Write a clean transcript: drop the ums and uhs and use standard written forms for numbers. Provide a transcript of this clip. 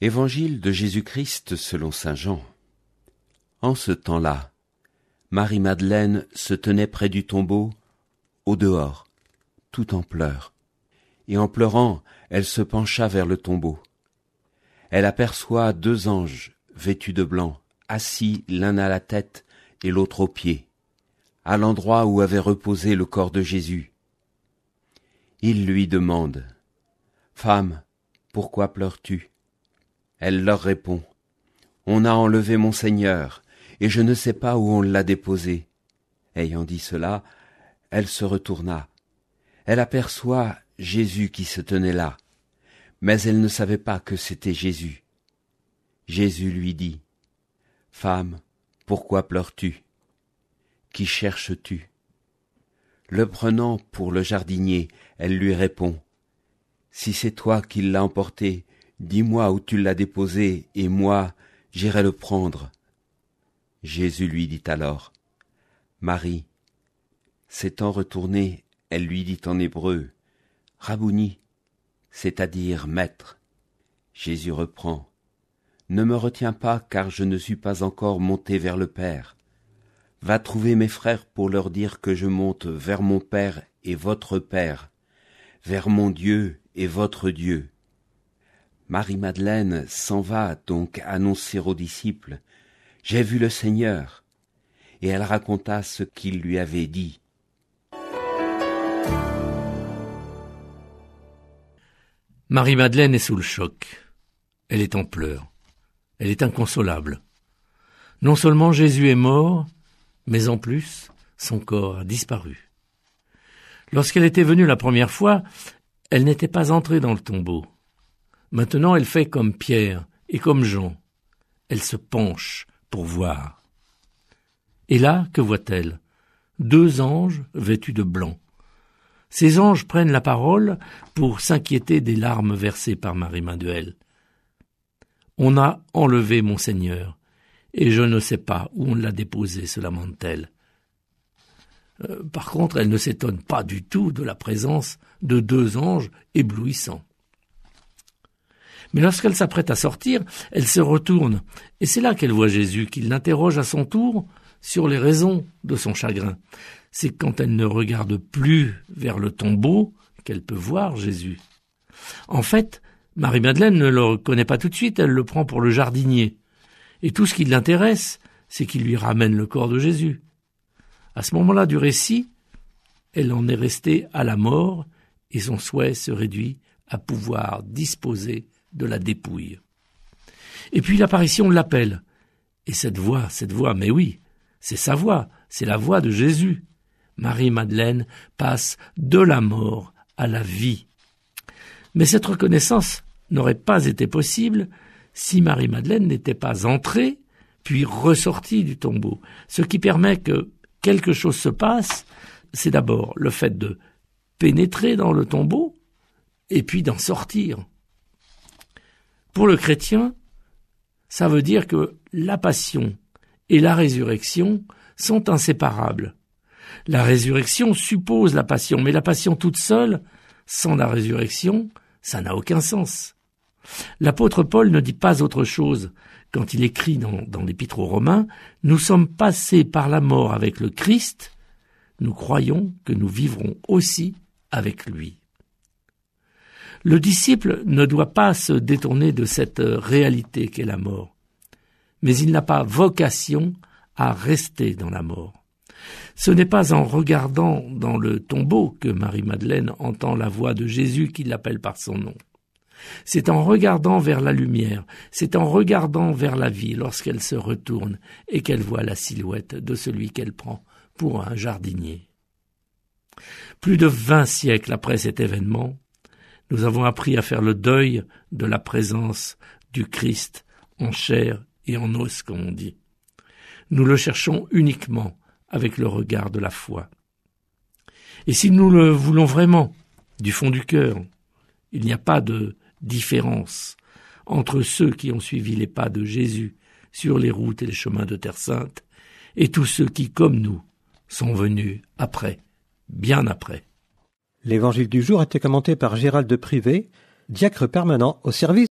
Évangile de Jésus-Christ selon saint Jean. En ce temps-là, Marie-Madeleine se tenait près du tombeau, au dehors, tout en pleurs. Et en pleurant, elle se pencha vers le tombeau. Elle aperçoit 2 anges, vêtus de blanc, assis l'un à la tête et l'autre aux pieds, à l'endroit où avait reposé le corps de Jésus. Ils lui demandent : « Femme, pourquoi pleures-tu » Elle leur répond : « On a enlevé mon Seigneur, et je ne sais pas où on l'a déposé. » Ayant dit cela, elle se retourna. Elle aperçoit Jésus qui se tenait là, mais elle ne savait pas que c'était Jésus. Jésus lui dit : « Femme, pourquoi pleures-tu ? Qui cherches-tu ? » Le prenant pour le jardinier, elle lui répond : « Si c'est toi qui l'as emporté, dis-moi où tu l'as déposé, et moi, j'irai le prendre. » Jésus lui dit alors : « Marie. » S'étant retournée, elle lui dit en hébreu : « Rabouni », c'est-à-dire maître. Jésus reprend : « Ne me retiens pas, car je ne suis pas encore monté vers le Père. Va trouver mes frères pour leur dire que je monte vers mon Père et votre Père, vers mon Dieu et votre Dieu. » Marie-Madeleine s'en va donc annoncer aux disciples : « J'ai vu le Seigneur. » Et elle raconta ce qu'il lui avait dit. Marie-Madeleine est sous le choc. Elle est en pleurs. Elle est inconsolable. Non seulement Jésus est mort, mais en plus, son corps a disparu. Lorsqu'elle était venue la première fois, elle n'était pas entrée dans le tombeau. Maintenant, elle fait comme Pierre et comme Jean. Elle se penche pour voir. Et là, que voit-elle ? 2 anges vêtus de blanc. Ces anges prennent la parole pour s'inquiéter des larmes versées par Marie-Madeleine. « On a enlevé mon Seigneur, et je ne sais pas où on l'a déposé », se lamente-t-elle. Par contre, elle ne s'étonne pas du tout de la présence de 2 anges éblouissants. Mais lorsqu'elle s'apprête à sortir, elle se retourne, et c'est là qu'elle voit Jésus, qui l'interroge à son tour sur les raisons de son chagrin. C'est quand elle ne regarde plus vers le tombeau qu'elle peut voir Jésus. En fait, Marie-Madeleine ne le reconnaît pas tout de suite, elle le prend pour le jardinier. Et tout ce qui l'intéresse, c'est qu'il lui ramène le corps de Jésus. À ce moment-là du récit, elle en est restée à la mort, et son souhait se réduit à pouvoir disposer de la dépouille. Et puis l'apparition l'appelle. Et cette voix, mais oui, c'est sa voix, c'est la voix de Jésus. Marie-Madeleine passe de la mort à la vie. Mais cette reconnaissance n'aurait pas été possible si Marie-Madeleine n'était pas entrée, puis ressortie du tombeau. Ce qui permet que quelque chose se passe, c'est d'abord le fait de pénétrer dans le tombeau, et puis d'en sortir. Pour le chrétien, ça veut dire que la passion et la résurrection sont inséparables. La résurrection suppose la passion, mais la passion toute seule, sans la résurrection, ça n'a aucun sens. L'apôtre Paul ne dit pas autre chose quand il écrit dans l'Épître aux Romains : « Nous sommes passés par la mort avec le Christ, nous croyons que nous vivrons aussi avec lui. » Le disciple ne doit pas se détourner de cette réalité qu'est la mort, mais il n'a pas vocation à rester dans la mort. Ce n'est pas en regardant dans le tombeau que Marie-Madeleine entend la voix de Jésus qui l'appelle par son nom. C'est en regardant vers la lumière, c'est en regardant vers la vie lorsqu'elle se retourne et qu'elle voit la silhouette de celui qu'elle prend pour un jardinier. Plus de 20 siècles après cet événement, nous avons appris à faire le deuil de la présence du Christ en chair et en os, comme on dit. Nous le cherchons uniquement avec le regard de la foi. Et si nous le voulons vraiment, du fond du cœur, il n'y a pas de différence entre ceux qui ont suivi les pas de Jésus sur les routes et les chemins de Terre Sainte et tous ceux qui, comme nous, sont venus après, bien après. L'évangile du jour a été commenté par Gérald de Privé, diacre permanent au service